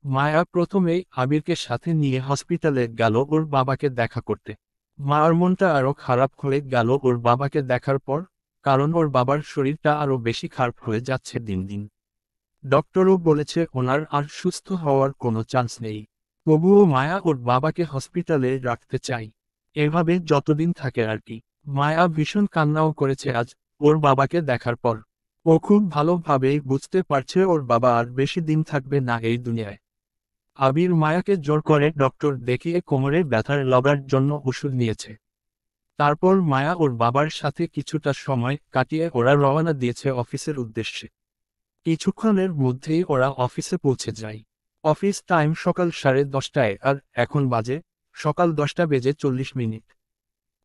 মায়া প্রথমেই আবিরকে সাথে নিয়ে হসপিটালে গেল ওর বাবাকে দেখা করতে। মার মনটা আরো খারাপ হয়ে গেল ওর বাবাকে দেখার পর, কারণ ওর বাবার শরীরটা আরো বেশি খারাপ হয়ে যাচ্ছে দিন দিন। ডক্টরও বলেছে ওনার আর সুস্থ হওয়ার কোনো চান্স নেই। তবুও মায়া ওর বাবাকে হসপিটালে রাখতে চাই, এভাবে যতদিন থাকে আর কি। মায়া ভীষণ কান্নাও করেছে আজ ওর বাবাকে দেখার পর। ও খুব ভালোভাবেই বুঝতে পারছে ওর বাবা আর বেশি দিন থাকবে না এই দুনিয়ায়। আবির মায়াকে জোর করে ডক্টর দেখিয়ে কোমরে ব্যথার লাগার জন্য ওষুধ নিয়েছে। তারপর মায়া ওর বাবার সাথে কিছুটা সময় কাটিয়ে ওরা রওনা দিয়েছে অফিসের উদ্দেশ্যে। কিছুক্ষণের মধ্যেই ওরা অফিসে পৌঁছে যায়। অফিস টাইম সকাল 10:30 আর এখন বাজে সকাল 10:40।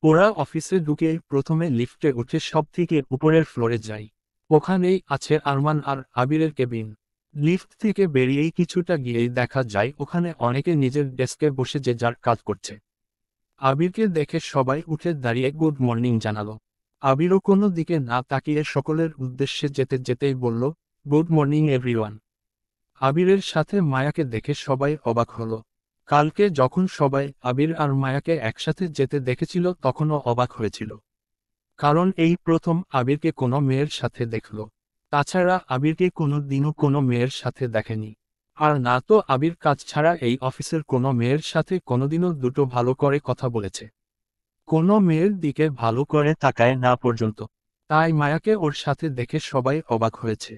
ওরা অফিসে ঢুকে প্রথমে লিফটে উঠে সবথেকে উপরের ফ্লোরে যায়। ওখানেই আছে আরমান আর আবিরের কেবিন। লিফট থেকে বেরিয়েই কিছুটা গিয়েই দেখা যায় ওখানে অনেকে নিজের ডেস্কে বসে যে যার কাজ করছে। আবিরকে দেখে সবাই উঠে দাঁড়িয়ে গুড মর্নিং জানালো। আবিরও কোনো দিকে না তাকিয়ে সকলের উদ্দেশ্যে যেতে যেতেই বলল, গুড মর্নিং এভরিওয়ান। আবিরের সাথে মায়াকে দেখে সবাই অবাক হলো। কালকে যখন সবাই আবির আর মায়াকে একসাথে যেতে দেখেছিল তখনও অবাক হয়েছিল। কারণ এই প্রথম আবিরকে কোনো মেয়ের সাথে দেখল। তাছাড়া আবিরকে কোনো দিনও কোনো মেয়ের সাথে দেখেনি। আর না তো আবির কাজ ছাড়া এই অফিসের কোনো মেয়ের সাথে কোনোদিনও দুটো ভালো করে কথা বলেছে। কোনো মেয়ের দিকে ভালো করে তাকায় না পর্যন্ত। তাই মায়াকে ওর সাথে দেখে সবাই অবাক হয়েছে।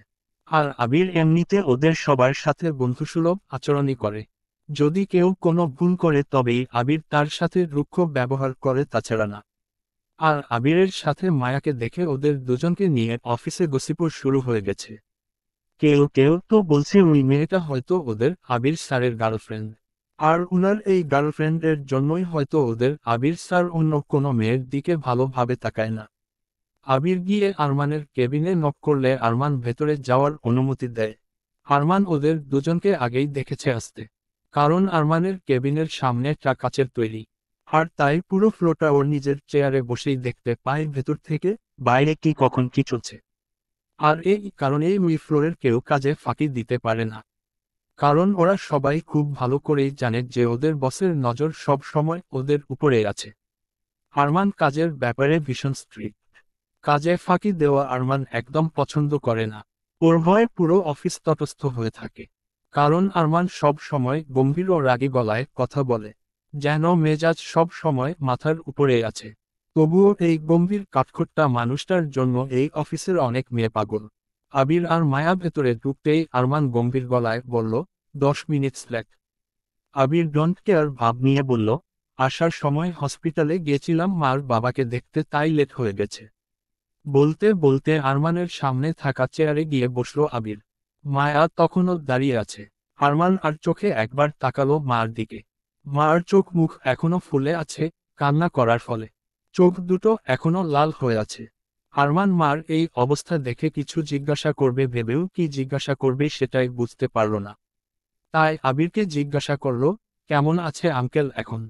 আর আবির এমনিতে ওদের সবার সাথে বন্ধুসুলভ আচরণই করে। যদি কেউ কোনো ভুল করে তবেই আবির তার সাথে রুক্ষ ব্যবহার করে, তাছাড়া না। আর আবিরের সাথে মায়াকে দেখে ওদের দুজনকে নিয়ে অফিসে গসিপও শুরু হয়ে গেছে। কেউ কেউ তো বলছে ওই মেয়েটা হয়তো ওদের আবির স্যারের গার্লফ্রেন্ড। আর উনার এই গার্লফ্রেন্ডের জন্যই হয়তো ওদের আবির স্যার অন্য কোনো মেয়ের দিকে ভালোভাবে তাকায় না। আবির গিয়ে আরমানের কেবিনে নক করলে আরমান ভেতরে যাওয়ার অনুমতি দেয়। আরমান ওদের দুজনকে আগেই দেখেছে আসতে। কারণ আরমানের কেবিনের সামনেটা কাচের তৈরি। আর তাই পুরো ফ্লোরটা ওর নিজের চেয়ারে বসেই দেখতে পায় ভেতর থেকে বাইরে কি কখন কি চলছে। আর এই কারণেই ওই ফ্লোরের কেউ কাজে ফাঁকি দিতে পারে না। কারণ ওরা সবাই খুব ভালো করেই জানে যে ওদের বসের নজর সব সময় ওদের উপরে আছে। আরমান কাজের ব্যাপারে ভীষণ স্ট্রিক্ট। কাজে ফাঁকি দেওয়া আরমান একদম পছন্দ করে না। ওর ভয়ে পুরো অফিস তটস্থ হয়ে থাকে। কারণ আরমান সব সময় গম্ভীর ও রাগী গলায় কথা বলে, যেন মেজাজ সব সময় মাথার উপরে আছে। তবুও এই গম্ভীর কাঠখোট্টা মানুষটার জন্য এই অফিসের অনেক মেয়ে পাগল। আবির আর মায়া ভেতরে ঢুকতেই আরমান গম্ভীর গলায় বলল, 10 minute late. Abir don't care ভাব নিয়ে বলল, আসার সময় হসপিটালে গিয়েছিলাম মার বাবাকে দেখতে, তাই লেট হয়ে গেছে। বলতে বলতে আরমানের সামনে থাকা চেয়ারে গিয়ে বসলো আবির। মায়া তখনও দাঁড়িয়ে আছে। আরমান আর চোখে একবার তাকালো মার দিকে। মার চোখ মুখ এখনো ফুলে আছে, কান্না করার ফলে। চোখ দুটো এখনো লাল হয়ে আছে। আরমান মার এই অবস্থা দেখে কিছু জিজ্ঞাসা করবে ভেবেও কি জিজ্ঞাসা করবে সেটাই বুঝতে পারল না। তাই আবিরকে জিজ্ঞাসা করল, কেমন আছে আঙ্কেল এখন?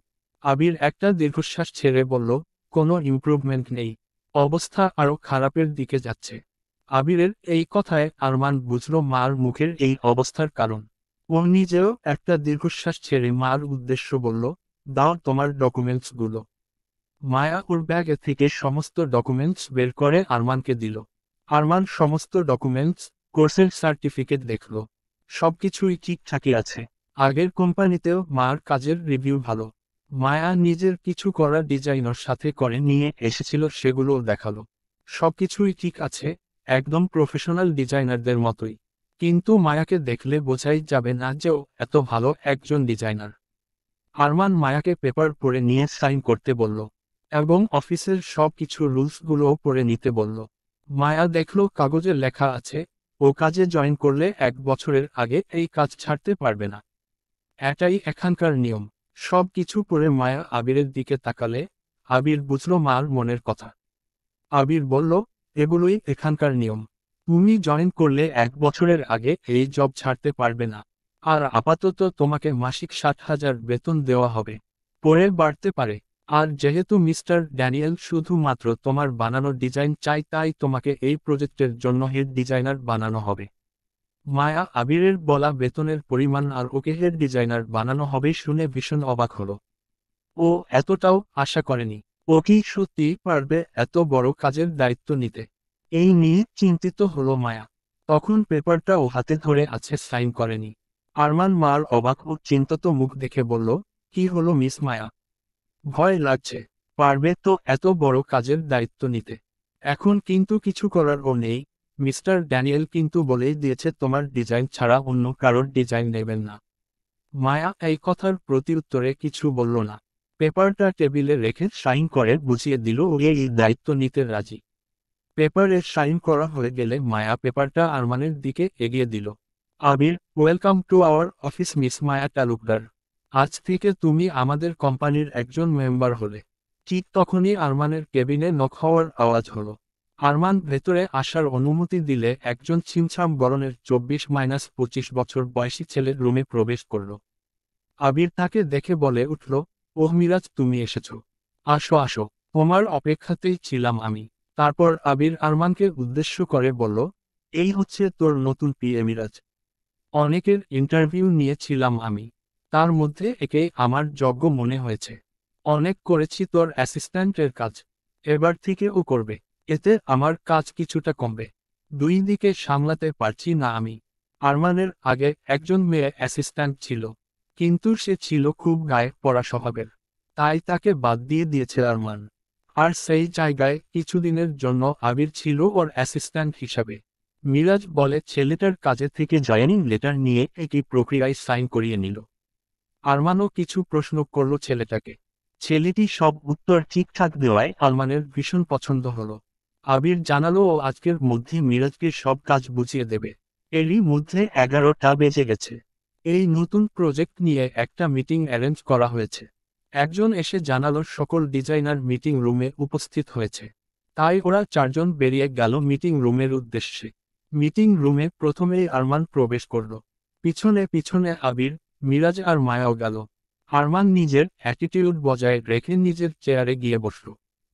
আবির একটা দীর্ঘশ্বাস ছেড়ে বলল, কোনো ইমপ্রুভমেন্ট নেই, অবস্থা আরো খারাপের দিকে যাচ্ছে। আবিরের এই কথায় আরমান বুঝল মার মুখের এই অবস্থার কারণ। ও নিজেও একটা দীর্ঘশ্বাস ছেড়ে মার উদ্দেশ্য বলল, দাও তোমার ডকুমেন্টসগুলো। মায়া ওর ব্যাগে থেকে সমস্ত ডকুমেন্টস বের করে আরমানকে দিল। আরমান সমস্ত ডকুমেন্টস, কোর্সের সার্টিফিকেট দেখল। সবকিছুই ঠিকঠাকই আছে। আগের কোম্পানিতেও মার কাজের রিভিউ ভালো। মায়া নিজের কিছু করা ডিজাইনার সাথে করে নিয়ে এসেছিল, সেগুলোও দেখালো। সবকিছুই ঠিক আছে, একদম প্রফেশনাল ডিজাইনারদের মতোই। কিন্তু মায়াকে দেখলে বোঝাই যাবে না যে ও এত ভালো একজন ডিজাইনার। আরমান মায়াকে পেপার পড়ে নিয়ে সাইন করতে বলল এবং অফিসের সব কিছু রুলসগুলোও পড়ে নিতে বলল। মায়া দেখল কাগজে লেখা আছে ও কাজে জয়েন করলে 1 বছরের আগে এই কাজ ছাড়তে পারবে না। এটাই এখানকার নিয়ম। সব কিছু পড়ে মায়া আবিরের দিকে তাকালে আবির বুঝল মার মনের কথা। আবির বলল, এগুলোই এখানকার নিয়ম। তুমি জয়েন করলে 1 বছরের আগে এই জব ছাড়তে পারবে না। আর আপাতত তোমাকে মাসিক 60,000 বেতন দেওয়া হবে, পরে বাড়তে পারে। আর যেহেতু মিস্টার ড্যানিয়েল শুধুমাত্র তোমার বানানো ডিজাইন চাই, তাই তোমাকে এই প্রজেক্টের জন্য হেড ডিজাইনার বানানো হবে। মায়া আবিরের বলা বেতনের পরিমাণ আর ওকে হেড ডিজাইনার বানানো হবে শুনে ভীষণ অবাক হলো। ও এতটাও আশা করেনি। ও কি সত্যি পারবে এত বড় কাজের দায়িত্ব নিতে? এই নিয়ে চিন্তিত হলো মায়া। তখন পেপারটা ও হাতে ধরে আছে, সাইন করেনি। আরমান মার অবাক ও চিন্তিত মুখ দেখে বলল, কি হলো মিস মায়া? ভয় লাগছে? পারবে তো এত বড় কাজের দায়িত্ব নিতে? এখন কিন্তু কিছু করার ও নেই। মিস্টার ড্যানিয়েল কিন্তু বলেই দিয়েছে তোমার ডিজাইন ছাড়া অন্য কারোর ডিজাইন নেবেন না। মায়া এই কথার প্রতিউত্তরে কিছু বলল না। পেপারটা টেবিলে রেখে সাইন করে বুঝিয়ে দিল ও এই দায়িত্ব নিতে রাজি। পেপারে সাইন করা হয়ে গেলে মায়া পেপারটা আরমানের দিকে এগিয়ে দিল। Abir, welcome to our office Miss Maya Talukdar. আজ থেকে তুমি আমাদের কোম্পানির একজন মেম্বার হলে। ঠিক তখনই আরমানের কেবিনে নক হওয়ার আওয়াজ হলো। আরমান ভেতরে আসার অনুমতি দিলে একজন ছিমছাম বরণের 24-25 বছর বয়সী ছেলের রুমে প্রবেশ করল। আবির তাকে দেখে বলে উঠল, ওহ মিরাজ, তুমি এসেছো। আসো আসো, তোমার অপেক্ষাতেই ছিলাম আমি। তারপর আবির আরমানকে উদ্দেশ্য করে বলল, এই হচ্ছে তোর নতুন পিএ মিরাজ। অনেকের ইন্টারভিউ নিয়েছিলাম আমি, তার মধ্যে একেই আমার যোগ্য মনে হয়েছে। অনেক করেছি তোর অ্যাসিস্ট্যান্টের কাজ, এবার থেকে ও করবে। এতে আমার কাজ কিছুটা কমবে। দুই দিকে সামলাতে পারছি না আমি। আরমানের আগে একজন মেয়ে অ্যাসিস্ট্যান্ট ছিল, কিন্তু সে ছিল খুব গায়ে পড়া স্বভাবের। তাই তাকে বাদ দিয়ে দিয়েছে আরমান। আর সেই জায়গায় কিছুদিনের জন্য আবির ছিল ওর অ্যাসিস্ট্যান্ট হিসাবে। মিরাজ বলে ছেলেটার কাজে থেকে জয়েনিং লেটার নিয়ে একই প্রক্রিয়ায় সাইন করিয়ে নিল। আরমানও কিছু প্রশ্ন করল ছেলেটাকে। ছেলেটি সব উত্তর ঠিকঠাক দেওয়ায় আরমানের ভীষণ পছন্দ হলো। আবির জানালো ও আজকের মধ্যে মিরাজকে সব কাজ বুঝিয়ে দেবে। এরই মধ্যে 11টা বেজে গেছে। এই নতুন প্রজেক্ট নিয়ে একটা মিটিং অ্যারেঞ্জ করা হয়েছে। একজন এসে জানালো সকল ডিজাইনার মিটিং রুমে উপস্থিত হয়েছে। তাই ওরা চারজন বেরিয়ে গেল মিটিং রুমের উদ্দেশ্যে। মিটিং রুমে প্রথমেই আরমান প্রবেশ করল। পিছনে পিছনে আবির, মিরাজ আর মায়াও গেল। আরমান নিজের অ্যাটিটিউড বজায় রেখে নিজের চেয়ারে গিয়ে বসল।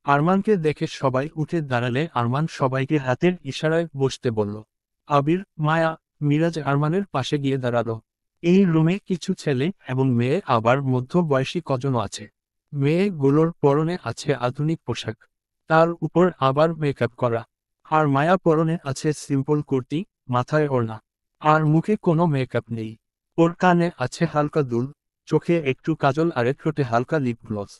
আরমানকে দেখে সবাই উঠে দাঁড়ালে আরমান সবাইকে হাতের ইশারায় বসতে বলল। আবির, মায়া, মিরাজ আরমানের পাশে গিয়ে দাঁড়ালো। এই রুমে কিছু ছেলে এবং মেয়ে, আবার মধ্যবয়সী কজনও আছে। মেয়েগুলোর পরনে আছে আধুনিক পোশাক, তার উপর আবার মেকআপ করা। আর মায়া পরনে আছে সিম্পল কুর্তি, মাথায় ওড়না, আর মুখে কোনো মেকআপ নেই। ওর কানে আছে হালকা দুল, চোখে একটু কাজল আর ঠোঁটে হালকা লিপ গ্লস।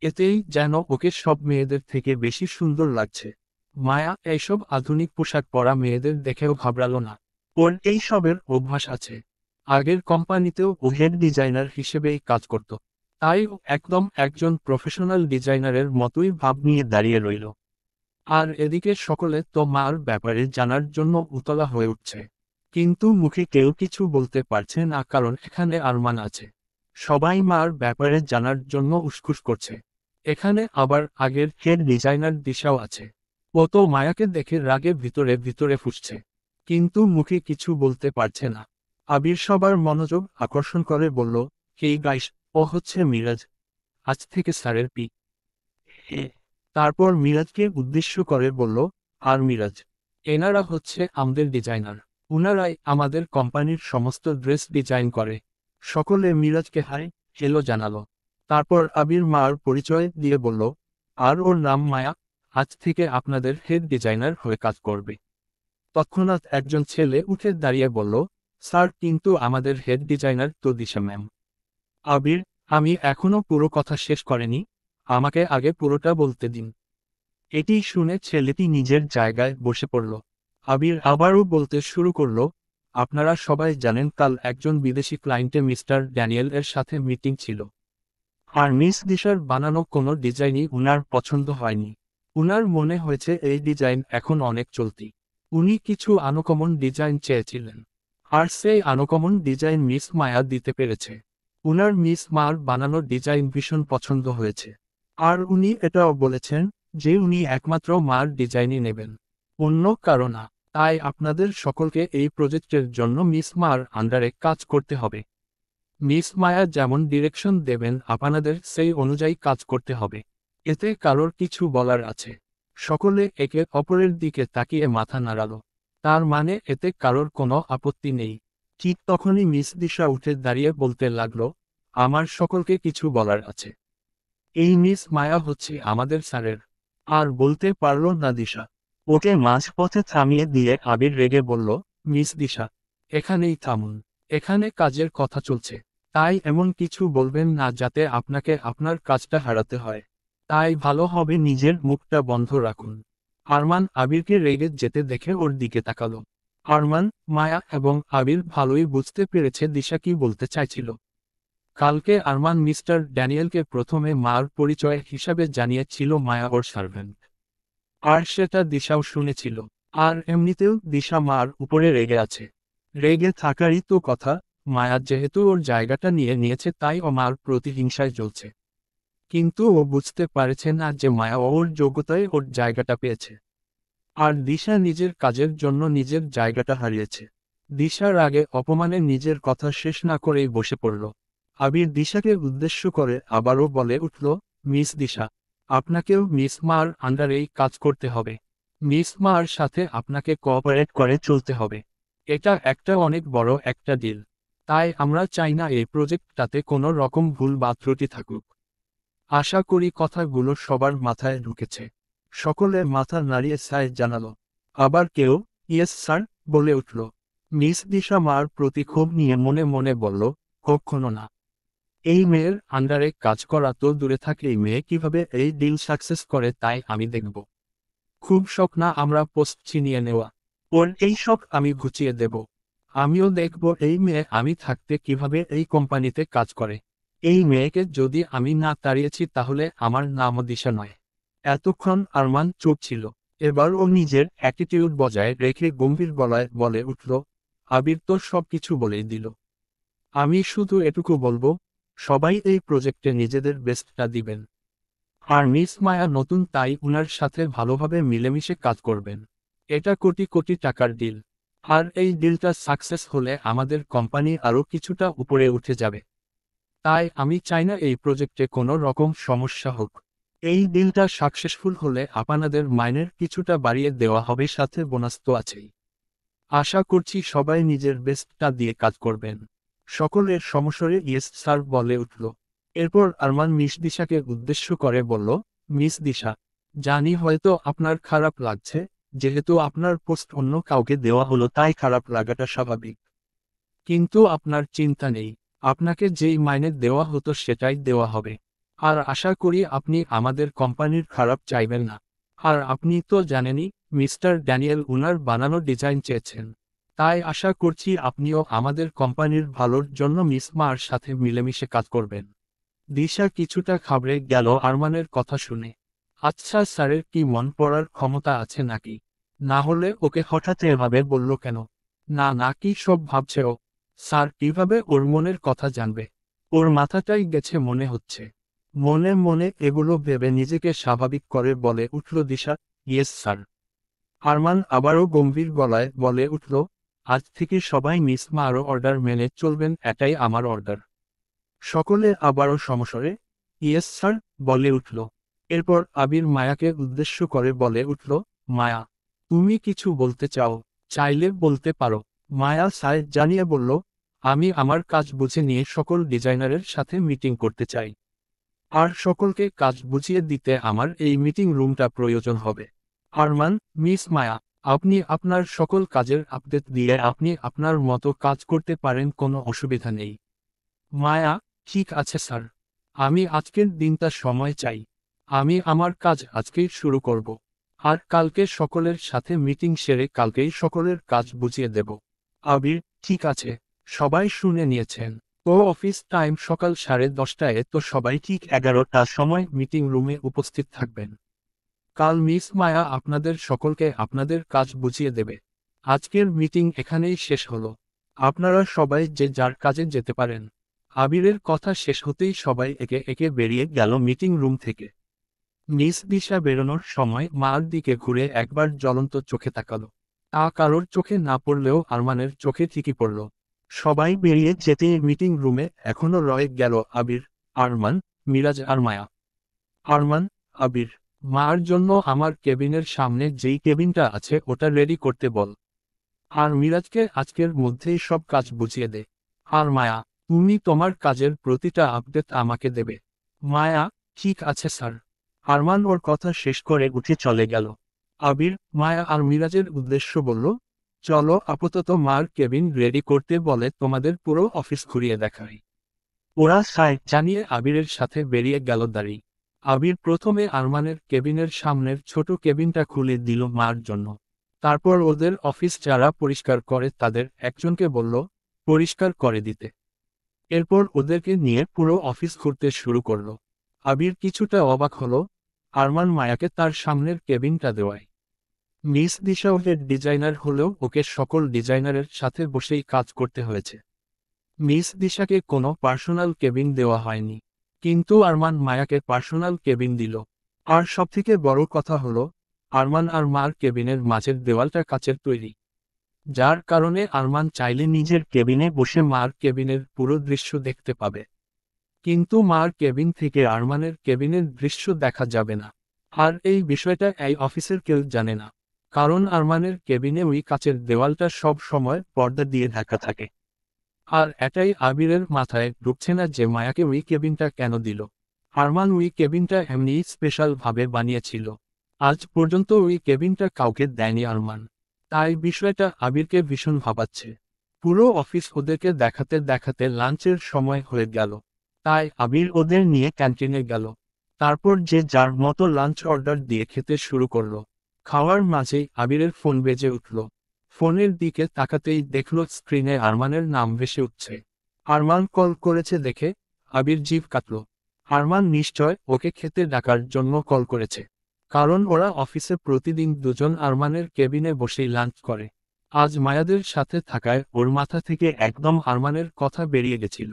এতেই যেন ওকে সব মেয়েদের থেকে বেশি সুন্দর লাগছে। মায়া এইসব আধুনিক পোশাক পরা মেয়েদের দেখেও ঘাবড়ালো না। ওর এইসবের অভ্যাস আছে। আগের কোম্পানিতেও ও হেড ডিজাইনার হিসেবেই কাজ করত। তাই ও একদম একজন প্রফেশনাল ডিজাইনারের মতোই ভাব নিয়ে দাঁড়িয়ে রইল। আর এদিকে সকলে তো মার ব্যাপারে জানার জন্য উতলা হয়ে উঠছে। কিন্তু মুখে কেউ কিছু বলতে পারছে না, কারণ এখানে আরমান আছে। সবাই মার ব্যাপারে জানার জন্য উসখুস করছে। এখানে আবার আগের হেড ডিজাইনার দিশাও আছে। ও তো মায়াকে দেখে রাগে ভিতরে ভিতরে ফুঁসছে, কিন্তু মুখে কিছু বলতে পারছে না। আবির সবার মনোযোগ আকর্ষণ করে বলল, হেই গাইস, ও হচ্ছে মিরাজ, আজ থেকে স্যারের পি এ। তারপর মিরাজকে উদ্দেশ্য করে বলল, আর মিরাজ, এনারা হচ্ছে আমাদের ডিজাইনার। উনারাই আমাদের কোম্পানির সমস্ত ড্রেস ডিজাইন করে। সকলে মিরাজকে হাই হ্যালো জানালো। তারপর আবির মার পরিচয় দিয়ে বলল, আর ওর নাম মায়া, আজ থেকে আপনাদের হেড ডিজাইনার হয়ে কাজ করবে। তৎক্ষণাৎ একজন ছেলে উঠে দাঁড়িয়ে বলল, স্যার, কিন্তু আমাদের হেড ডিজাইনার তো দিশা ম্যাম। আবির, আমি এখনো পুরো কথা শেষ করিনি, আমাকে আগে পুরোটা বলতে দিন। এটি শুনে ছেলেটি নিজের জায়গায় বসে পড়ল। আবির আবারও বলতে শুরু করল, আপনারা সবাই জানেন কাল একজন বিদেশি ক্লায়েন্টে মিস্টার ড্যানিয়েল এর সাথে মিটিং ছিল। আর মিস দিশার বানানো কোনো ডিজাইনই উনার পছন্দ হয়নি। উনার মনে হয়েছে এই ডিজাইন এখন অনেক চলতি। উনি কিছু আনকমন ডিজাইন চেয়েছিলেন। আর সেই আনকমন ডিজাইন মিস মায়া দিতে পেরেছে। উনার মিস মার বানানো ডিজাইন ভীষণ পছন্দ হয়েছে। আর উনি এটাও বলেছেন যে উনি একমাত্র মার ডিজাইনই নেবেন, অন্য কারো না। তাই আপনাদের সকলকে এই প্রজেক্টের জন্য মিস মার আন্ডারে কাজ করতে হবে। মিস মায়া যেমন ডিরেকশন দেবেন আপনাদের সেই অনুযায়ী কাজ করতে হবে। এতে কারোর কিছু বলার আছে? সকলে একে অপরের দিকে তাকিয়ে মাথা নাড়ালো। তার মানে এতে কারোর কোনো আপত্তি নেই। ঠিক তখনই মিস দিশা উঠে দাঁড়িয়ে বলতে লাগলো, আমার সকলকে কিছু বলার আছে। এই মিস মায়া হচ্ছে আমাদের স্যারের। আর বলতে পারল না দিশা। ওকে মাঝপথে থামিয়ে দিয়ে আবির রেগে বলল, মিস দিশা, এখানেই থামুন। এখানে কাজের কথা চলছে। তাই এমন কিছু বলবেন না যাতে আপনাকে আপনার কাজটা হারাতে হয়। তাই ভালো হবে নিজের মুখটা বন্ধ রাখুন। আরমান আবিরকে রেগে যেতে দেখে ওর দিকে তাকালো। আরমান, মায়া এবং আবির ভালোই বুঝতে পেরেছে দিশা কি বলতে চাইছিল। কালকে আরমান মিস্টার ড্যানিয়েলকে প্রথমে মার পরিচয় হিসাবে জানিয়েছিল মায়া ওর সার্ভেন্ট। আর সেটা দিশাও শুনেছিল। আর এমনিতেও দিশা মার উপরে রেগে আছে। রেগে থাকারই তো কথা। মায়া যেহেতু ওর জায়গাটা নিয়ে নিয়েছে তাই ও মার প্রতিহিংসায় জ্বলছে। কিন্তু ও বুঝতে পারছে না যে মায়া ওর যোগ্যতায় ওর জায়গাটা পেয়েছে। আর দিশা নিজের কাজের জন্য নিজের জায়গাটা হারিয়েছে। দিশার আগে অপমানে নিজের কথা শেষ না করেই বসে পড়ল। আবির দিশাকে উদ্দেশ্য করে আবারও বলে উঠল, মিস দিশা, আপনাকেও মিস মার আন্ডারেই কাজ করতে হবে। মিস মার সাথে আপনাকে কোঅপারেট করে চলতে হবে। এটা একটা অনেক বড় একটা ডিল। তাই আমরা চাই না এই প্রজেক্টটাতে কোনো রকম ভুল বা ত্রুটি থাকুক। আশা করি কথাগুলো সবার মাথায় ঢুকেছে। সকলে মাথা নাড়িয়ে সায় জানালো। আবার কেউ ইয়েস স্যার বলে উঠল। মিস দিশা মার প্রতি ক্ষোভ নিয়ে মনে মনে বলল, কখনো না। এই মেয়ের আন্ডারে কাজ করা তো দূরে থাকলে এই মেয়ে কিভাবে এই ডিল সাকসেস করে তাই আমি দেখব। খুব শখ না আমরা পোস্ট ছিনিয়ে নেওয়া। ওর এই শখ আমি ঘুচিয়ে দেব। আমিও দেখব এই মেয়ে আমি থাকতে কিভাবে এই কোম্পানিতে কাজ করে। এই মেয়েকে যদি আমি না তাড়িয়েছি তাহলে আমার নামও দিশা নয়। এতক্ষণ আরমান চুপ ছিল। এবার ও নিজের অ্যাটিটিউড বজায় রেখে গম্ভীর গলায় বলে উঠল, আবির তো সবকিছু বলেই দিল। আমি শুধু এটুকু বলবো, সবাই এই প্রজেক্টে নিজেদের বেস্টটা দিবেন। আর মিস মায়া নতুন তাই উনার সাথে ভালোভাবে মিলেমিশে কাজ করবেন। এটা কোটি কোটি টাকার ডিল। আর এই ডিলটা সাকসেস হলে আমাদের কোম্পানি আরও কিছুটা উপরে উঠে যাবে। তাই আমি চাই না এই প্রজেক্টে কোনো রকম সমস্যা হোক। এই ডিলটা সাকসেসফুল হলে আপনাদের মাইনের কিছুটা বাড়িয়ে দেওয়া হবে, সাথে বোনাস তো আছেই। আশা করছি সবাই নিজের বেস্টটা দিয়ে কাজ করবেন। সকলের সমস্বরে ইয়েস স্যার বলে উঠল। এরপর আরমান মিস দিশাকে উদ্দেশ্য করে বলল, মিস দিশা, জানি হয়তো আপনার খারাপ লাগছে, যেহেতু আপনার পোস্ট অন্য কাউকে দেওয়া হলো তাই খারাপ লাগাটা স্বাভাবিক। কিন্তু আপনার চিন্তা নেই, আপনাকে যেই মাইনে দেওয়া হতো সেটাই দেওয়া হবে। আর আশা করি আপনি আমাদের কোম্পানির খারাপ চাইবেন না। আর আপনি তো জানেনই, মিস্টার ড্যানিয়েল উনার বানানো ডিজাইন চেয়েছেন। তাই আশা করছি আপনিও আমাদের কোম্পানির ভালোর জন্য মিস মার সাথে মিলেমিশে কাজ করবেন। দিশা কিছুটা ঘাবড়ে গেল আরমানের কথা শুনে। আচ্ছা, স্যারের কি মন পড়ার ক্ষমতা আছে নাকি? না হলে ওকে হঠাৎ এভাবে বলল কেন? না না, কি সব ভাবছে ও? স্যার কিভাবে ওর মনের কথা জানবে? ওর মাথাটাই গেছে মনে হচ্ছে। মনে মনে এগুলো ভেবে নিজেকে স্বাভাবিক করে বলে উঠল দিশা, ইয়েস স্যার। আরমান আবারও গম্ভীর গলায় বলে উঠল, আজ থেকে সবাই মিস মারও অর্ডার মেনে চলবেন, এটাই আমার অর্ডার। সকলে আবারও সমস্বরে ইয়েস স্যার বলে উঠল। এরপর আবির মায়াকে উদ্দেশ্য করে বলে উঠল, মায়া, তুমি কিছু বলতে চাও? চাইলে বলতে পারো। মায়া সায় জানিয়ে বলল, আমি আমার কাজ বুঝে নিয়ে সকল ডিজাইনারের সাথে মিটিং করতে চাই। আর সকলকে কাজ বুঝিয়ে দিতে আমার এই মিটিং রুমটা প্রয়োজন হবে। আরমান, মিস মায়া, আপনি আপনার সকল কাজের আপডেট দিয়ে আপনি আপনার মতো কাজ করতে পারেন, কোনো অসুবিধা নেই। মায়া, ঠিক আছে স্যার। আমি আজকের দিনটা সময় চাই। আমি আমার কাজ আজকেই শুরু করব। আর কালকে সকলের সাথে মিটিং সেরে কালকেই সকলের কাজ বুঝিয়ে দেব। আবির, ঠিক আছে। সবাই শুনে নিয়েছেন। ও অফিস টাইম সকাল 10:30টায়, তো সবাই ঠিক 11টার সময় মিটিং রুমে উপস্থিত থাকবেন। কাল মিস মায়া আপনাদের সকলকে আপনাদের কাজ বুঝিয়ে দেবে। আজকের মিটিং এখানেই শেষ হলো। আপনারা সবাই যে যার কাজে যেতে পারেন। আবিরের কথা শেষ হতেই সবাই একে একে বেরিয়ে গেল মিটিং রুম থেকে। মিস দিশা বেরোনোর সময় মার দিকে ঘুরে একবার জ্বলন্ত চোখে তাকালো। তা কারোর চোখে না পড়লেও আরমানের চোখে ঠিকই পড়ল। সবাই বেরিয়ে যেতে মিটিং রুমে এখনো রয়ে গেল আবির, আরমান, মিরাজ আর মায়া। আরমান, আবির, মার জন্য আমার কেবিনের সামনে যেই কেবিনটা আছে ওটা রেডি করতে বল। আর মিরাজকে আজকের মধ্যেই সব কাজ বুঝিয়ে দে। আর মায়া, তুমি তোমার কাজের প্রতিটা আপডেট আমাকে দেবে। মায়া, ঠিক আছে স্যার। আরমান ওর কথা শেষ করে উঠে চলে গেল। আবির, মায়া আর মিরাজের উদ্দেশ্য বলল, চলো আপাতত মার কেবিন রেডি করতে বলে তোমাদের পুরো অফিস ঘুরিয়ে দেখাই। ওরা সায় জানিয়ে আবিরের সাথে বেরিয়ে গেল দাঁড়ি। আবির প্রথমে আরমানের কেবিনের সামনের ছোট কেবিনটা খুলে দিল মার জন্য। তারপর ওদের অফিস যারা পরিষ্কার করে তাদের একজনকে বলল পরিষ্কার করে দিতে। এরপর ওদেরকে নিয়ে পুরো অফিস ঘুরতে শুরু করলো। আবির কিছুটা অবাক হলো আরমান মায়াকে তার সামনের কেবিনটা দেওয়ায়। মিস দিশা ওদের ডিজাইনার হলেও ওকে সকল ডিজাইনারের সাথে বসেই কাজ করতে হয়েছে। মিস দিশাকে কোনো পার্সোনাল কেবিন দেওয়া হয়নি, কিন্তু আরমান মায়াকে পার্সোনাল কেবিন দিল। আর সবথেকে বড় কথা হলো আরমান আর মার কেবিনের মাঝের দেওয়ালটা কাচের তৈরি, যার কারণে আরমান চাইলে নিজের কেবিনে বসে মার কেবিনের পুরো দৃশ্য দেখতে পাবে। কিন্তু মার কেবিন থেকে আরমানের কেবিনের দৃশ্য দেখা যাবে না। আর এই বিষয়টা এই অফিসের কেউ জানে না, কারণ আরমানের কেবিনে ওই কাচের দেওয়ালটা সব সময় পর্দা দিয়ে ঢাকা থাকে। আর এটাই আবিরের মাথায় ঢুকছে না যে মায়াকে ওই কেবিনটা কেন দিল। আরমান ওই কেবিনটা এমনিই স্পেশাল ভাবে বানিয়েছিল। আজ পর্যন্ত ওই কেবিনটা কাউকে দেয়নি আরমান। তাই বিষয়টা আবিরকে ভীষণ ভাবাচ্ছে। পুরো অফিস ওদেরকে দেখাতে দেখাতে লাঞ্চের সময় হয়ে গেল। তাই আবির ওদের নিয়ে ক্যান্টিনে গেল। তারপর যে যার মতো লাঞ্চ অর্ডার দিয়ে খেতে শুরু করলো। খাওয়ার মাঝেই আবিরের ফোন বেজে উঠল। ফোনের দিকে তাকাতেই দেখল স্ক্রিনে আরমানের নাম ভেসে উঠছে। আরমান কল করেছে দেখে আবির জিভ কাটল। আরমান নিশ্চয় ওকে খেতে ডাকার জন্য কল করেছে, কারণ ওরা অফিসে প্রতিদিন দুজন আরমানের কেবিনে বসেই লাঞ্চ করে। আজ মায়াদের সাথে থাকায় ওর মাথা থেকে একদম আরমানের কথা বেরিয়ে গেছিল।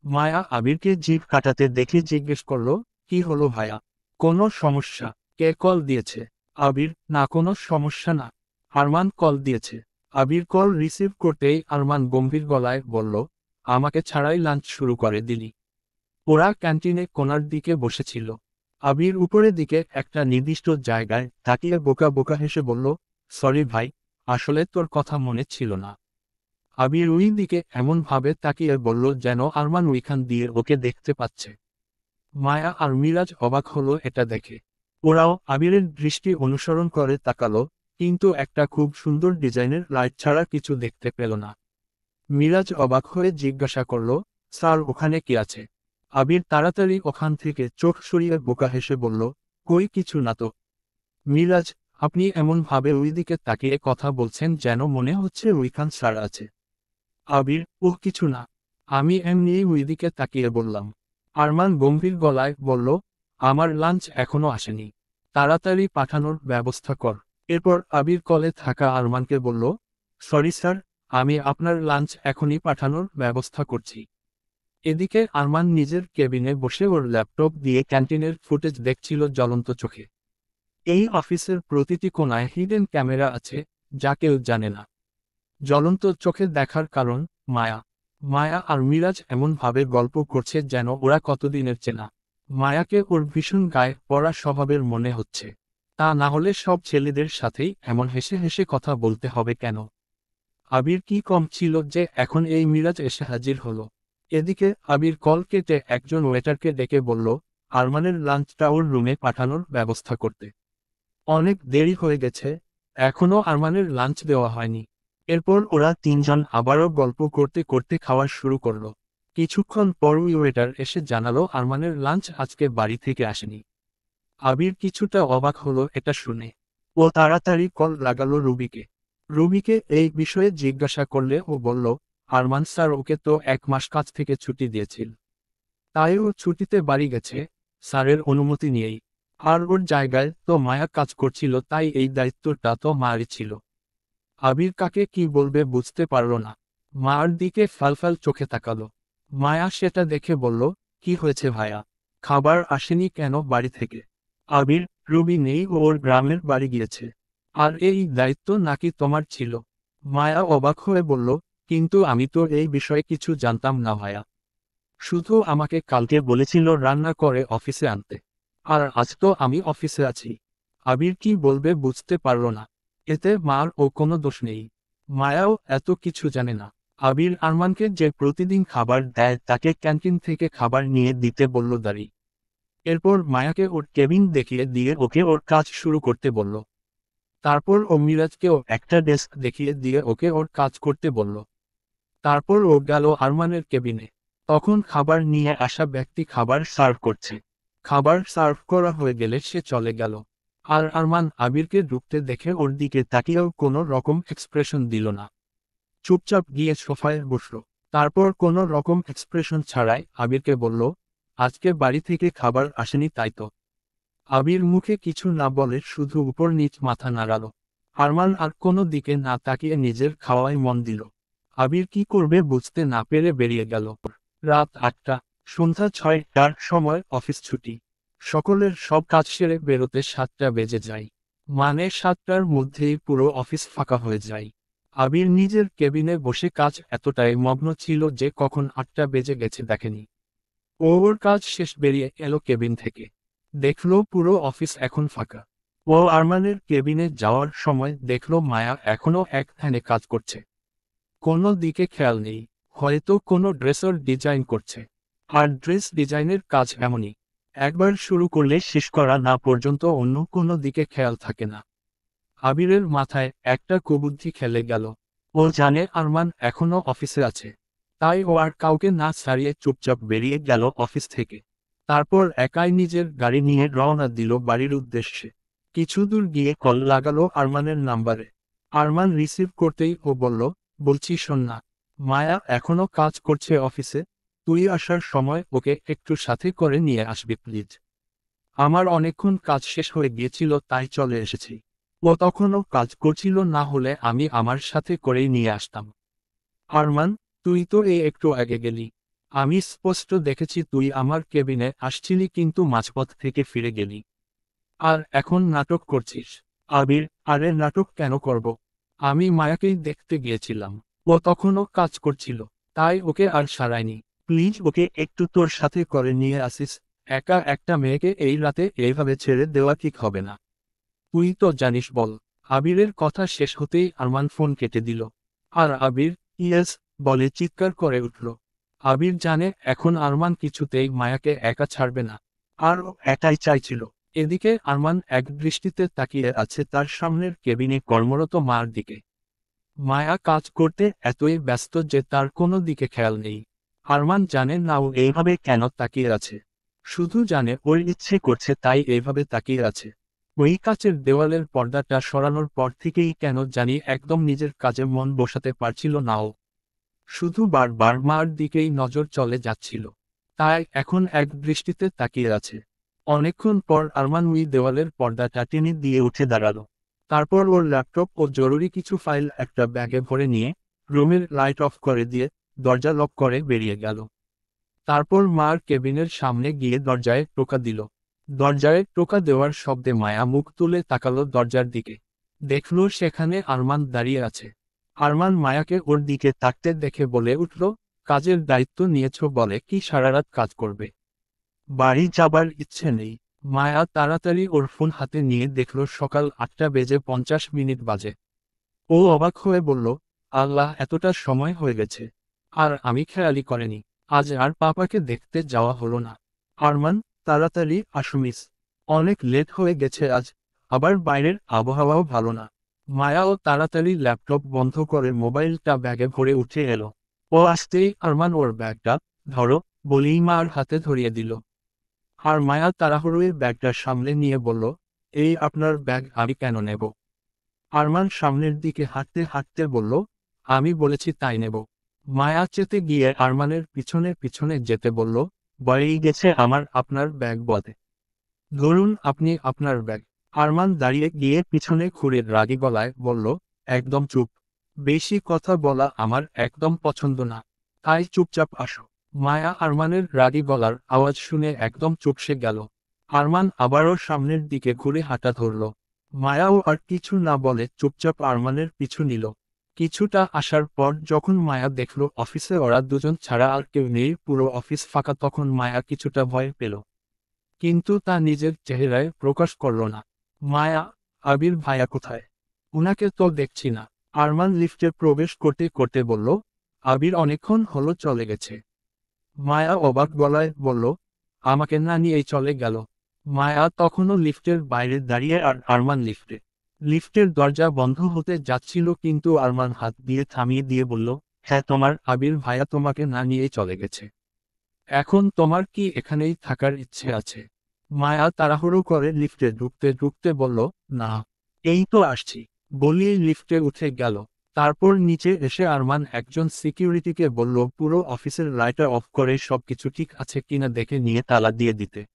মায়া আবিরকে জিভ কাটাতে দেখে জিজ্ঞেস করল, কি হলো ভাইয়া? কোনো সমস্যা? কে কল দিয়েছে? আবির, না কোনো সমস্যা না। আরমান কল দিয়েছে। আবির কল রিসিভ করতেই আরমান গম্ভীর গলায় বলল, আমাকে ছাড়াই লাঞ্চ শুরু করে দিলি। ওরা ক্যান্টিনে কোণার দিকে বসেছিল। আবির উপরের দিকে একটা নির্দিষ্ট জায়গায় তাকিয়ে বোকা বোকা হেসে বলল, সরি ভাই, আসলে তোর কথা মনে ছিল না। আবির ওই দিকে এমন ভাবে তাকিয়ে বলল যেন আরমান ওইখান দিয়ে ওকে দেখতে পাচ্ছে। মায়া আর মিরাজ অবাক হলো এটা দেখে। ওরাও আবিরের দৃষ্টি অনুসরণ করে তাকালো, কিন্তু একটা খুব সুন্দর ডিজাইনের লাইট ছাড়া কিছু দেখতে পেল না। মিরাজ অবাক হয়ে জিজ্ঞাসা করল, স্যার ওখানে কি আছে? আবির তাড়াতাড়ি ওখান থেকে চোখ সরিয়ে বোকা হেসে বলল, কই কিছু না তো। মিরাজ, আপনি এমন ভাবে ওই দিকে তাকিয়ে কথা বলছেন যেন মনে হচ্ছে ওইখান স্যার আছে। আবির, ওহ কিছু না, আমি এমনিই ওই দিকে তাকিয়ে বললাম। আরমান গম্ভীর গলায় বলল, আমার লাঞ্চ এখনো আসেনি, তাড়াতাড়ি পাঠানোর ব্যবস্থা কর। এরপর আবির কলে থাকা আরমানকে বলল, সরি স্যার, আমি আপনার লাঞ্চ এখনই পাঠানোর ব্যবস্থা করছি। এদিকে আরমান নিজের কেবিনে বসে ওর ল্যাপটপ দিয়ে ক্যান্টিনের ফুটেজ দেখছিল জ্বলন্ত চোখে। এই অফিসের প্রতিটি কোণায় হিডেন ক্যামেরা আছে, যা কেউ জানে না। জ্বলন্ত চোখে দেখার কারণ মায়া। মায়া আর মিরাজ এমনভাবে গল্প করছে যেন ওরা কতদিনের চেনা। মায়াকে ওর ভীষণ গায়ে পড়া স্বভাবের মনে হচ্ছে। তা না হলে সব ছেলেদের সাথেই এমন হেসে হেসে কথা বলতে হবে কেন? আবির কি কম ছিল যে এখন এই মিরাজ এসে হাজির হলো? এদিকে আবির কল কেটে একজন ওয়েটারকে ডেকে বলল, আরমানের লাঞ্চটা ওর রুমে পাঠানোর ব্যবস্থা করতে। অনেক দেরি হয়ে গেছে, এখনও আরমানের লাঞ্চ দেওয়া হয়নি। এরপর ওরা তিনজন আবারও গল্প করতে করতে খাওয়া শুরু করলো। কিছুক্ষণ পর ওয়েটার এসে জানালো আরমানের লাঞ্চ আজকে বাড়ি থেকে আসেনি। আবির কিছুটা অবাক হলো এটা শুনে। ও তাড়াতাড়ি কল লাগালো রুবিকে। রুবিকে এই বিষয়ে জিজ্ঞাসা করলে ও বলল, আরমান স্যার ওকে তো 1 মাস কাজ থেকে ছুটি দিয়েছিল। তাই ও ছুটিতে বাড়ি গেছে, স্যারের অনুমতি নিয়েই। আর ওর জায়গায় তো মায়া কাজ করছিল, তাই এই দায়িত্বটা তো মায়েরই ছিল। আবির কাকে কি বলবে বুঝতে পারল না। মার দিকে ফালফাল চোখে তাকালো। মায়া সেটা দেখে বলল, কি হয়েছে ভাইয়া? খাবার আসেনি কেন বাড়ি থেকে? আবির, রুবি নেই, ও ওর গ্রামের বাড়ি গিয়েছে। আর এই দায়িত্ব নাকি তোমার ছিল? মায়া অবাক হয়ে বলল, কিন্তু আমি তো এই বিষয়ে কিছু জানতাম না ভাইয়া। শুধু আমাকে কালকে বলেছিল রান্না করে অফিসে আনতে। আর আজ তো আমি অফিসে আছি। আবির কি বলবে বুঝতে পারল না। এতে মার ও কোনো দোষ নেই। মায়াও এত কিছু জানে না। আবির আরমানকে যে প্রতিদিন খাবার দেয় তাকে ক্যান্টিন থেকে খাবার নিয়ে দিতে বলল দাঁড়ি। এরপর মায়াকে ওর কেবিন দেখিয়ে দিয়ে ওকে ওর কাজ শুরু করতে বলল। তারপর ও মিরাজকেও একটা ডেস্ক দেখিয়ে দিয়ে ওকে ওর কাজ করতে বলল। তারপর ও গেল আরমানের কেবিনে। তখন খাবার নিয়ে আসা ব্যক্তি খাবার সার্ভ করছে। খাবার সার্ভ করা হয়ে গেলে সে চলে গেল। আর আরমান আবিরকে ঢুকতে দেখে ওর দিকে তাকিয়েও কোনো রকম এক্সপ্রেশন দিল না। চুপচাপ গিয়ে সোফায় বসল। তারপর কোনো রকম এক্সপ্রেশন ছাড়াই আবিরকে বলল, আজকে বাড়ি থেকে খাবার আসেনি তাই তো? আবির মুখে কিছু না বলে শুধু উপর নিচ মাথা নাড়াল। আরমান আর কোনো দিকে না তাকিয়ে নিজের খাওয়ায় মন দিল। আবির কি করবে বুঝতে না পেরে বেরিয়ে গেল। রাত 8টা, সন্ধ্যা 6টার সময় অফিস ছুটি। সকলের সব কাজ সেরে বেরোতে 7টা বেজে যায়। মানে 7টার মধ্যেই পুরো অফিস ফাঁকা হয়ে যায়। আবির নিজের কেবিনে বসে কাজ এতটাই মগ্ন ছিল যে কখন 8টা বেজে গেছে দেখেনি। ও ওর কাজ শেষ বেরিয়ে এলো কেবিন থেকে। দেখলো পুরো অফিস এখন ফাঁকা। ও আরমানের কেবিনে যাওয়ার সময় দেখলো মায়া এখনো এক ধ্যানে কাজ করছে। কোনো দিকে খেয়াল নেই, হয়তো কোনো ড্রেসের ডিজাইন করছে। আর ড্রেস ডিজাইনের কাজ এমনই, একবার শুরু করলে শেষ করা না পর্যন্ত অন্য কোনো দিকে খেয়াল থাকে না। আবিরের মাথায় একটা কুবুদ্ধি খেলে গেল। ও জানে আরমান এখনো অফিসে আছে, তাই ও আর কাউকে না ছাড়িয়ে চুপচাপ বেরিয়ে গেল অফিস থেকে। তারপর একাই নিজের গাড়ি নিয়ে রওনা দিল বাড়ির উদ্দেশ্যে। কিছু দূর গিয়ে কল লাগালো আরমানের নাম্বারে। আরমান রিসিভ করতেই ও বলল, বলছি শোন না, মায়া এখনো কাজ করছে অফিসে, তুই আসার সময় ওকে একটু সাথে করে নিয়ে আসবি প্লিজ। আমার অনেকক্ষণ কাজ শেষ হয়ে গিয়েছিল তাই চলে এসেছি। ও তখনও কাজ করছিল, না হলে আমি আমার সাথে করেই নিয়ে আসতাম। আরমান, তুই তো এই একটু আগে গেলি। আমি স্পষ্ট দেখেছি তুই আমার কেবিনে আসছিলি কিন্তু মাঝপথ থেকে ফিরে গেলি। আর এখন নাটক করছিস। আবির, আরে নাটক কেন করব? আমি মায়াকেই দেখতে গিয়েছিলাম। ও তখনও কাজ করছিল, তাই ওকে আর সারাইনি। প্লিজ ওকে একটু তোর সাথে করে নিয়ে আসিস। একা একটা মেয়েকে এই রাতে এইভাবে ছেড়ে দেওয়া ঠিক হবে না। তুই তো জানিস বল। আবিরের কথা শেষ হতেই আরমান ফোন কেটে দিল। আর আবির ইয়েস বলে চিৎকার করে উঠল। আবির জানে এখন আরমান কিছুতেই মায়াকে একা ছাড়বে না। আর ও এটাই চাইছিল। এদিকে আরমান এক দৃষ্টিতে তাকিয়ে আছে তার সামনের কেবিনে কর্মরত মার দিকে। মায়া কাজ করতে এতই ব্যস্ত যে তার কোনো দিকে খেয়াল নেই। আরমান জানে না ও এইভাবে কেন তাকিয়ে আছে। শুধু জানে ওর ইচ্ছে করছে তাই এইভাবে তাকিয়ে আছে। ওই কাচের দেওয়ালের পর্দাটা সরানোর পর থেকেই কেন জানি একদম নিজের কাজে মন বসাতে পারছিল না ও। শুধু বারবার মার দিকেই নজর চলে যাচ্ছিল। তাই এখন এক দৃষ্টিতে তাকিয়ে আছে। অনেকক্ষণ পর আরমান ওই দেওয়ালের পর্দাটা টেনে দিয়ে উঠে দাঁড়ালো। তারপর ওর ল্যাপটপ ও জরুরি কিছু ফাইল একটা ব্যাগে ভরে নিয়ে রুমের লাইট অফ করে দিয়ে দরজা লক করে বেরিয়ে গেল। তারপর মার কেবিনের সামনে গিয়ে দরজায় টোকা দিল। দরজায় টোকা দেওয়ার শব্দে মায়া মুখ তুলে তাকালো দরজার দিকে। দেখল সেখানে আরমান দাঁড়িয়ে আছে। আরমান মায়াকে ওর দিকে তাকতে দেখে বলে উঠল, কাজের দায়িত্ব নিয়েছ বলে কি সারারাত কাজ করবে? বাড়ি যাবার ইচ্ছে নেই। মায়া তাড়াতাড়ি ওর ফোন হাতে নিয়ে দেখল সকাল 8:50 বাজে। ও অবাক হয়ে বলল, আল্লাহ, এতটা সময় হয়ে গেছে। আর আমি খেয়ালই করেনি। আজ আর পাপাকে দেখতে যাওয়া হলো না। আরমান, তাড়াতাড়ি আসো মিস। অনেক লেট হয়ে গেছে আজ, আবার বাইরের আবহাওয়াও ভালো না। মায়াও তাড়াতাড়ি ল্যাপটপ বন্ধ করে মোবাইলটা ব্যাগে ভরে উঠে এলো। ও আসতেই আরমান ওর ব্যাগটা ধরো বলেই মার হাতে ধরিয়ে দিল। আর মায়া তাড়াহুড়োয় ব্যাগটা সামলে নিয়ে বলল, এই আপনার ব্যাগ আমি কেন নেব? আরমান সামনের দিকে হাঁটতে হাঁটতে বলল, আমি বলেছি তাই নেব। মায়া চেতে গিয়ে আরমানের পিছনে পিছনে যেতে বলল, বয়েই গেছে আমার আপনার ব্যাগ বদে। ধরুন আপনি আপনার ব্যাগ। আরমান দাঁড়িয়ে গিয়ে পিছনে ঘুরে রাগী গলায় বলল, একদম চুপ। বেশি কথা বলা আমার একদম পছন্দ না। তাই চুপচাপ আসো। মায়া আরমানের রাগী গলার আওয়াজ শুনে একদম চুপসে গেল। আরমান আবারও সামনের দিকে ঘুরে হাঁটা ধরল। মায়াও আর কিছু না বলে চুপচাপ আরমানের পিছু নিল। কিছুটা আসার পর যখন মায়া দেখল অফিসে ওরা দুজন ছাড়া আর কেউ নেই, পুরো অফিস ফাঁকা, তখন মায়া কিছুটা ভয় পেল। কিন্তু তা নিজের চেহারায় প্রকাশ করল না। মায়া, আবির ভাইয়া কোথায়? উনাকে তো দেখছি না। আরমান লিফটে প্রবেশ করতে করতে বলল, আবির অনেকক্ষণ হলো চলে গেছে। মায়া অবাক গলায় বলল, আমাকে না নিয়েই চলে গেল। মায়া তখনও লিফটের বাইরে দাঁড়িয়ে আর আরমান লিফটে। লিফটের দরজা বন্ধ হতে যাচ্ছিল কিন্তু আরমান হাত দিয়ে থামিয়ে দিয়ে বলল, হ্যাঁ তোমার আবির ভাইয়া তোমাকে না নিয়েই চলে গেছে। এখন তোমার কি এখানেই থাকার ইচ্ছে আছে? মায়া তাড়াহুড়ো করে লিফটে ঢুকতে ঢুকতে বলল, না, এই তো আসছি বলিয়ে লিফটে উঠে গেল। তারপর নিচে এসে আরমান একজন সিকিউরিটিকে বলল পুরো অফিসের লাইটার অফ করে সবকিছু ঠিক আছে কিনা দেখে নিয়ে তালা দিয়ে দিতে।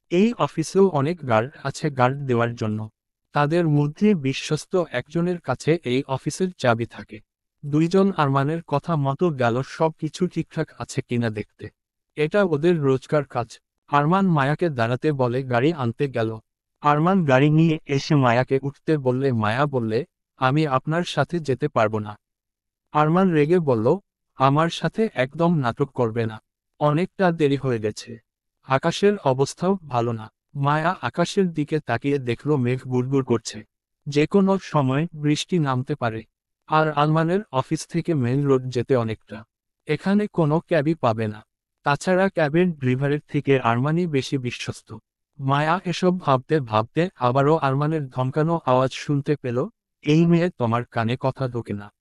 এই অফিসেও অনেক গার্ড আছে গার্ড দেওয়ার জন্য। তাদের মধ্যে বিশ্বস্ত একজনের কাছে এই অফিসের চাবি থাকে। দুইজন আরমানের কথা মতো গেল সবকিছু ঠিকঠাক আছে কিনা দেখতে। এটা ওদের রোজকার কাজ। আরমান মায়াকে দাঁড়াতে বলে গাড়ি আনতে গেল। আরমান গাড়ি নিয়ে এসে মায়াকে উঠতে বললে মায়া বললে, আমি আপনার সাথে যেতে পারবো না। আরমান রেগে বলল, আমার সাথে একদম নাটক করবে না। অনেকটা দেরি হয়ে গেছে। আকাশের অবস্থাও ভালো না। মায়া আকাশের দিকে তাকিয়ে দেখল মেঘ গুড়গুড় করছে। যে কোনো সময় বৃষ্টি নামতে পারে। আর আরমানের অফিস থেকে মেইন রোড যেতে অনেকটা। এখানে কোনো ক্যাবই পাবে না। তাছাড়া ক্যাবের ড্রাইভারের থেকে আরমানই বেশি বিশ্বস্ত। মায়া এসব ভাবতে ভাবতে আবারও আরমানের ধমকানো আওয়াজ শুনতে পেল, এই মেয়ে তোমার কানে কথা ঢোকে না।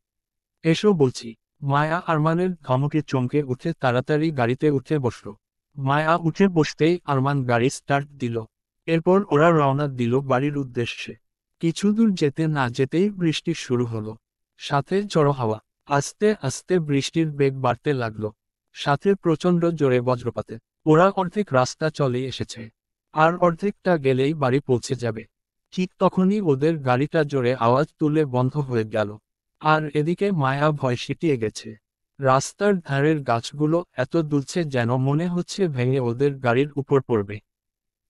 এসো বলছি। মায়া আরমানের ধমকে চমকে উঠে তাড়াতাড়ি গাড়িতে উঠে বসল। মায়া উঠে বসতেই আরমান গাড়ি স্টার্ট দিল। এরপর ওরা রওনা দিল বাড়ির উদ্দেশ্যে। কিছু দূর যেতে না যেতেই বৃষ্টি শুরু হলো। সাথে ঝড়ো হাওয়া। আস্তে আস্তে বৃষ্টির বেগ বাড়তে লাগলো। সাথে প্রচণ্ড জোরে বজ্রপাতে। ওরা অর্ধেক রাস্তা চলে এসেছে। আর অর্ধেকটা গেলেই বাড়ি পৌঁছে যাবে। ঠিক তখনই ওদের গাড়িটা জোরে আওয়াজ তুলে বন্ধ হয়ে গেল। আর এদিকে মায়া ভয় সিটিয়ে গেছে। রাস্তার ধারের গাছগুলো এত দুলছে যেন মনে হচ্ছে ভেঙে ওদের গাড়ির উপর পড়বে।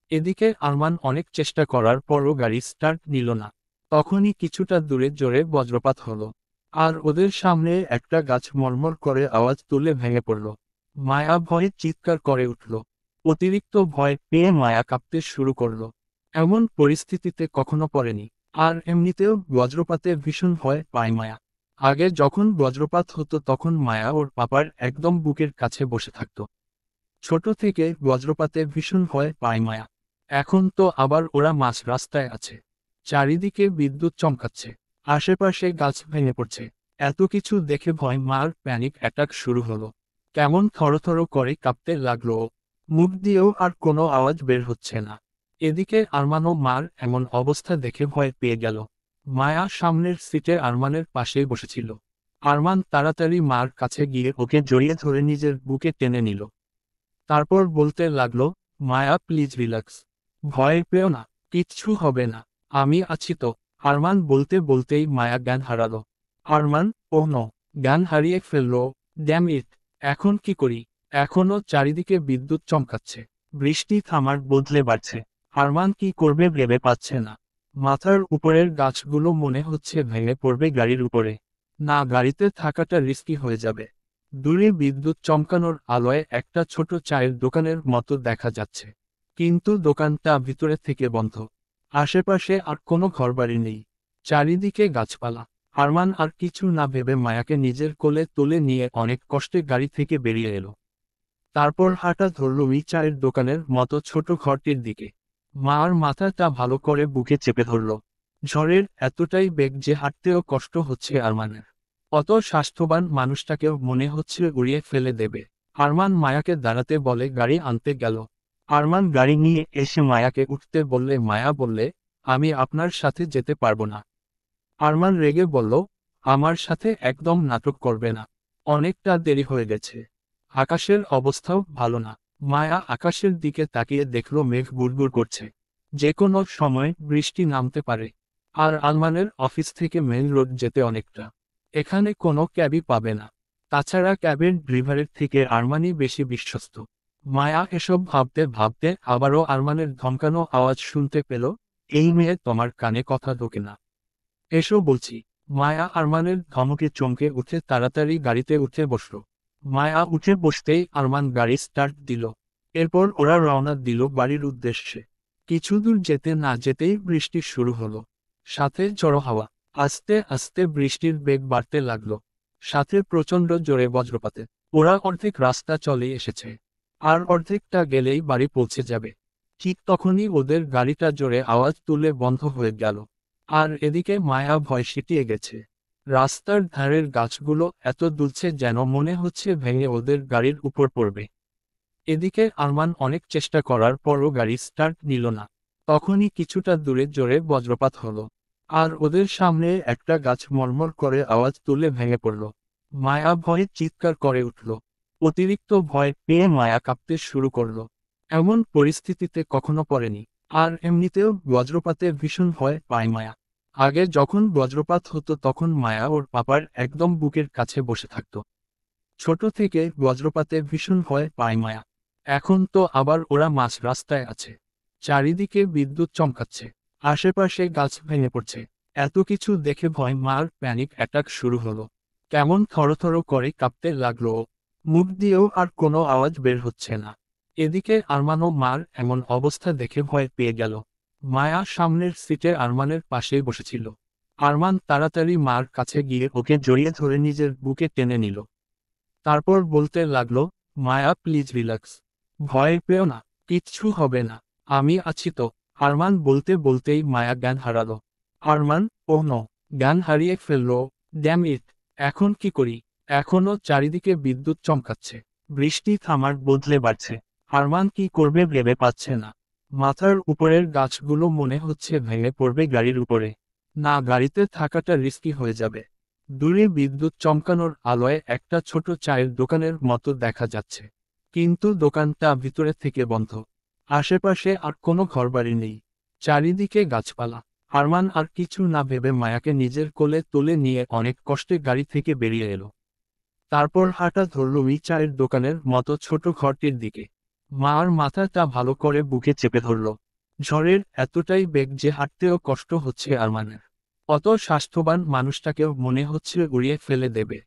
এদিকে আরমান অনেক চেষ্টা করার পরও গাড়ি স্টার্ট নিল না। তখনই কিছুটা দূরে জোরে বজ্রপাত হলো। আর ওদের সামনে একটা গাছ মরমর করে আওয়াজ তুলে ভেঙে পড়ল। মায়া ভয়ে চিৎকার করে উঠল। অতিরিক্ত ভয় পেয়ে মায়া কাঁপতে শুরু করলো। এমন পরিস্থিতিতে কখনো পড়েনি। আর এমনিতেও বজ্রপাতে ভীষণ ভয় পায় মায়া। আগে যখন বজ্রপাত হতো তখন মায়া ওর পাপার একদম বুকের কাছে বসে থাকত। ছোট থেকে বজ্রপাতে ভীষণ ভয় পায় মায়া। এখন তো আবার ওরা মাঝ রাস্তায় আছে। চারিদিকে বিদ্যুৎ চমকাচ্ছে। আশেপাশে গাছ ভেঙে পড়ছে। এত কিছু দেখে ভয় মার প্যানিক অ্যাটাক শুরু হলো। কেমন থরথর করে কাঁপতে লাগলো ও। মুখ দিয়েও আর কোনো আওয়াজ বের হচ্ছে না। এদিকে আরমানও মার এমন অবস্থা দেখে ভয় পেয়ে গেল। মায়া সামনের সিটে আরমানের পাশেই বসেছিল। আরমান তাড়াতাড়ি মার কাছে গিয়ে ওকে জড়িয়ে ধরে নিজের বুকে টেনে নিল। তারপর বলতে লাগলো, মায়া প্লিজ রিল্যাক্স। ভয় পেও না। কিচ্ছু হবে না। আমি আছি তো। আরমান বলতে বলতেই মায়া জ্ঞান হারালো। আরমান, ও নো, জ্ঞান হারিয়ে ফেললো। Damn it. এখন কি করি? এখনো চারিদিকে বিদ্যুৎ চমকাচ্ছে। বৃষ্টি থামার বদলে বাড়ছে। আরমান কি করবে ভেবে পাচ্ছে না। মাথার উপরের গাছগুলো মনে হচ্ছে ভেঙে পড়বে গাড়ির উপরে। না, গাড়িতে থাকাটা রিস্কি হয়ে যাবে। দূরে বিদ্যুৎ চমকানোর আলোয় একটা ছোট চায়ের দোকানের মতো দেখা যাচ্ছে। কিন্তু দোকানটা ভিতরে থেকে বন্ধ। আশেপাশে আর কোনো ঘরবাড়ি নেই। চারিদিকে গাছপালা। আরমান আর কিছু না ভেবে মায়াকে নিজের কোলে তুলে নিয়ে অনেক কষ্টে গাড়ি থেকে বেরিয়ে এলো। তারপর হাঁটা ধরল ওই চায়ের দোকানের মতো ছোট ঘরটির দিকে। মার মাথাটা ভালো করে বুকে চেপে ধরল। ঝড়ের এতটাই বেগ যে হাঁটতেও কষ্ট হচ্ছে আরমানের। অত স্বাস্থ্যবান মানুষটাকেও মনে হচ্ছে উড়িয়ে ফেলে দেবে। আরমান মায়াকে দাঁড়াতে বলে গাড়ি আনতে গেল। আরমান গাড়ি নিয়ে এসে মায়াকে উঠতে বললে মায়া বললে, আমি আপনার সাথে যেতে পারবো না। আরমান রেগে বলল, আমার সাথে একদম নাটক করবে না। অনেকটা দেরি হয়ে গেছে। আকাশের অবস্থাও ভালো না। মায়া আকাশের দিকে তাকিয়ে দেখল মেঘ গুড়গুড় করছে। যে কোনো সময় বৃষ্টি নামতে পারে। আর আরমানের অফিস থেকে মেইন রোড যেতে অনেকটা। এখানে কোনো ক্যাবই পাবে না। তাছাড়া ক্যাবের ড্রাইভারের থেকে আরমানই বেশি বিশ্বস্ত। মায়া এসব ভাবতে ভাবতে আবারও আরমানের ধমকানো আওয়াজ শুনতে পেল, এই মেয়ে তোমার কানে কথা ঢোকে না। এসো বলছি। মায়া আরমানের ধমকে চমকে উঠে তাড়াতাড়ি গাড়িতে উঠে বসল। মায়া উঠে বসতেই আরমান গাড়ি স্টার্ট দিল। এরপর ওরা রওনা দিল বাড়ির উদ্দেশ্যে। কিছু দূর যেতে না যেতেই বৃষ্টি শুরু হলো। সাথে ঝড়ো হাওয়া। আস্তে আস্তে বৃষ্টির বেগ বাড়তে লাগলো, সাথে প্রচণ্ড জোরে বজ্রপাতে। ওরা অর্ধেক রাস্তা চলে এসেছে, আর অর্ধেকটা গেলেই বাড়ি পৌঁছে যাবে। ঠিক তখনই ওদের গাড়িটা জোরে আওয়াজ তুলে বন্ধ হয়ে গেল। আর এদিকে মায়া ভয় সিটিয়ে গেছে। রাস্তার ধারের গাছগুলো এত দুলছে যেন মনে হচ্ছে ভেঙে ওদের গাড়ির উপর পড়বে। এদিকে আরমান অনেক চেষ্টা করার পরও গাড়ি স্টার্ট নিল না। তখনই কিছুটা দূরে জোরে বজ্রপাত হলো, আর ওদের সামনে একটা গাছ মরমর করে আওয়াজ তুলে ভেঙে পড়ল। মায়া ভয়ে চিৎকার করে উঠল। অতিরিক্ত ভয় পেয়ে মায়া কাঁপতে শুরু করলো। এমন পরিস্থিতিতে কখনো পড়েনি। আর এমনিতেও বজ্রপাতে ভীষণ ভয় পায় মায়া। আগে যখন বজ্রপাত হতো তখন মায়া ওর পাপার একদম বুকের কাছে বসে থাকত। ছোট থেকে বজ্রপাতে ভীষণ ভয় পায় মায়া। এখন তো আবার ওরা মাঝ রাস্তায় আছে, চারিদিকে বিদ্যুৎ চমকাচ্ছে, আশেপাশে গাছ ভেঙে পড়ছে। এত কিছু দেখে ভয় মার প্যানিক অ্যাটাক শুরু হলো। কেমন থরথর করে কাঁপতে লাগলো ও। মুখ দিয়েও আর কোনো আওয়াজ বের হচ্ছে না। এদিকে আরমানও মার এমন অবস্থা দেখে ভয় পেয়ে গেল। মায়া সামনের সিটে আরমানের পাশেই বসেছিল। আরমান তাড়াতাড়ি মার কাছে গিয়ে ওকে জড়িয়ে ধরে নিজের বুকে টেনে নিল। তারপর বলতে লাগলো, মায়া প্লিজ রিল্যাক্স, ভয় পেও না, কিচ্ছু হবে না, আমি আছি তো। আরমান বলতে বলতেই মায়া জ্ঞান হারালো। আরমান, ও নো, জ্ঞান হারিয়ে ফেললো। ড্যাম ইট, এখন কি করি? এখনো চারিদিকে বিদ্যুৎ চমকাচ্ছে, বৃষ্টি থামার বদলে বাড়ছে। আরমান কি করবে ভেবে পাচ্ছে না। মাথার উপরের গাছগুলো মনে হচ্ছে ভেঙে পড়বে গাড়ির উপরে। না, গাড়িতে থাকাটা রিস্কি হয়ে যাবে। দূরে বিদ্যুৎ চমকানোর আলোয় একটা ছোট চায়ের দোকানের মতো দেখা যাচ্ছে, কিন্তু দোকানটা ভিতরে থেকে বন্ধ। আশেপাশে আর কোনো ঘরবাড়ি নেই, চারিদিকে গাছপালা। আরমান আর কিছু না ভেবে মায়াকে নিজের কোলে তুলে নিয়ে অনেক কষ্টে গাড়ি থেকে বেরিয়ে এলো। তারপর হাঁটা ধরল ওই চায়ের দোকানের মতো ছোট ঘরটির দিকে। মার মাথাটা ভালো করে বুকে চেপে ধরল। ঝড়ের এতটাই বেগ যে হাঁটতেও কষ্ট হচ্ছে আরমানের। অত স্বাস্থ্যবান মানুষটাকেও মনে হচ্ছে উড়িয়ে ফেলে দেবে।